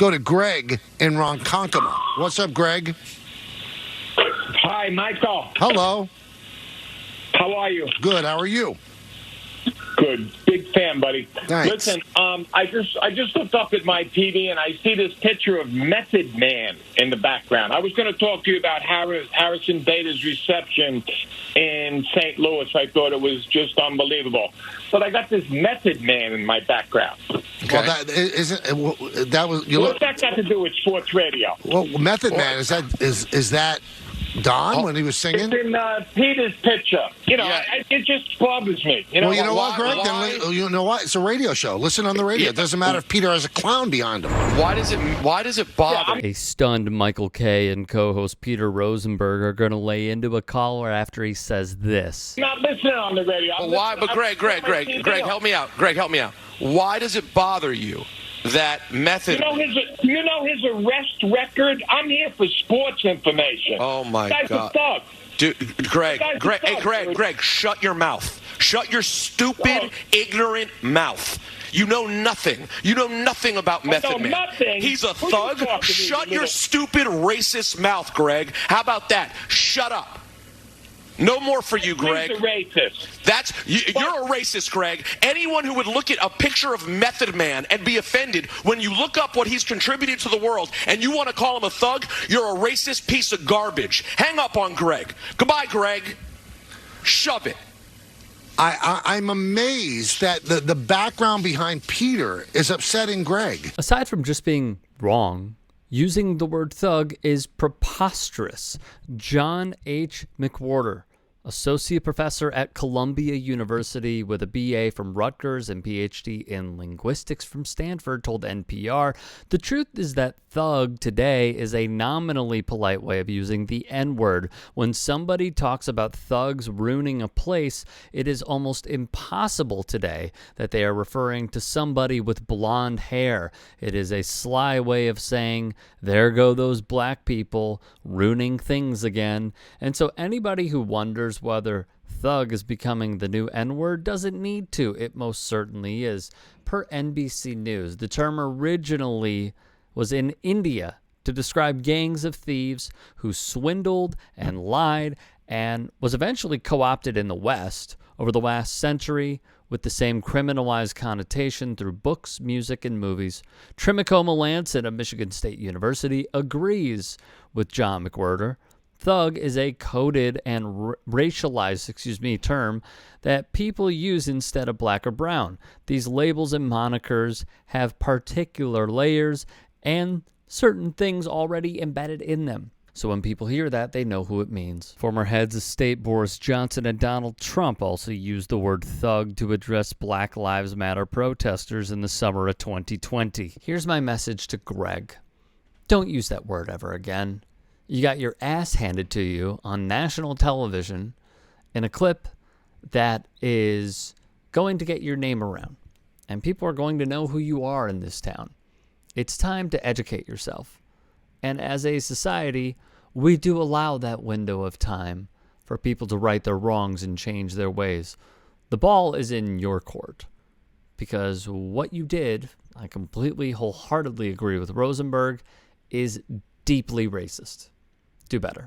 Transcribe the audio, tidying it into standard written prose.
go to Greg in Ronkonkoma. What's up, Greg? Hi, Michael. Hello. How are you? Good. How are you? Good. Big fan, buddy. Thanks. Listen, I just looked up at my TV and I see this picture of Method Man in the background. I was going to talk to you about Harrison Beta's reception in St. Louis. I thought it was just unbelievable. But I got this Method Man in my background. Okay. Well, that isn't. That was. What's that got to do with sports radio? Well, Method Man is that Don when he was singing? It's in Peter's picture. You know, it just bothers me. You know, well, you know what, Greg? Then, you know what? It's a radio show. Listen on the radio. It doesn't matter if Peter has a clown behind him. Why does it bother? A stunned Michael Kay and co-host Peter Rosenberg are going to lay into a caller after he says this. I'm not listening on the radio. Why? But Greg, help me out. Greg, help me out. Why does it bother you that Method? You know his arrest record. I'm here for sports information. Oh my Guy's God, a thug. Dude, Greg, shut your mouth. Shut your stupid, ignorant mouth. You know nothing. You know nothing about Method Man. Nothing. He's a thug. Shut your stupid, racist mouth, Greg. How about that? Shut up. No more for you, Greg. He's a racist. You're a racist, Greg. Anyone who would look at a picture of Method Man and be offended when you look up what he's contributed to the world and you want to call him a thug, you're a racist piece of garbage. Hang up on Greg. Goodbye, Greg. Shove it. I'm amazed that the background behind Peter is upsetting Greg. Aside from just being wrong, using the word thug is preposterous. John H. McWhorter, associate professor at Columbia University with a BA from Rutgers and PhD in linguistics from Stanford, told NPR, the truth is that thug today is a nominally polite way of using the N-word. When somebody talks about thugs ruining a place, it is almost impossible today that they are referring to somebody with blonde hair. It is a sly way of saying, there go those black people ruining things again. And so anybody who wonders whether thug is becoming the new N-word doesn't need to. It most certainly is. Per NBC News, the term originally was in India to describe gangs of thieves who swindled and lied, and was eventually co-opted in the West over the last century with the same criminalized connotation through books, music, and movies. Trimacoma Lancet of Michigan State University agrees with John McWhorter. Thug is a coded and racialized, term that people use instead of black or brown. These labels and monikers have particular layers and certain things already embedded in them. So when people hear that, they know who it means. Former heads of state Boris Johnson and Donald Trump also used the word thug to address Black Lives Matter protesters in the summer of 2020. Here's my message to Greg. Don't use that word ever again. You got your ass handed to you on national television in a clip that is going to get your name around. And people are going to know who you are in this town. It's time to educate yourself. And as a society, we do allow that window of time for people to right their wrongs and change their ways. The ball is in your court. Because what you did, I completely, wholeheartedly agree with Rosenberg, is deeply racist. Do better.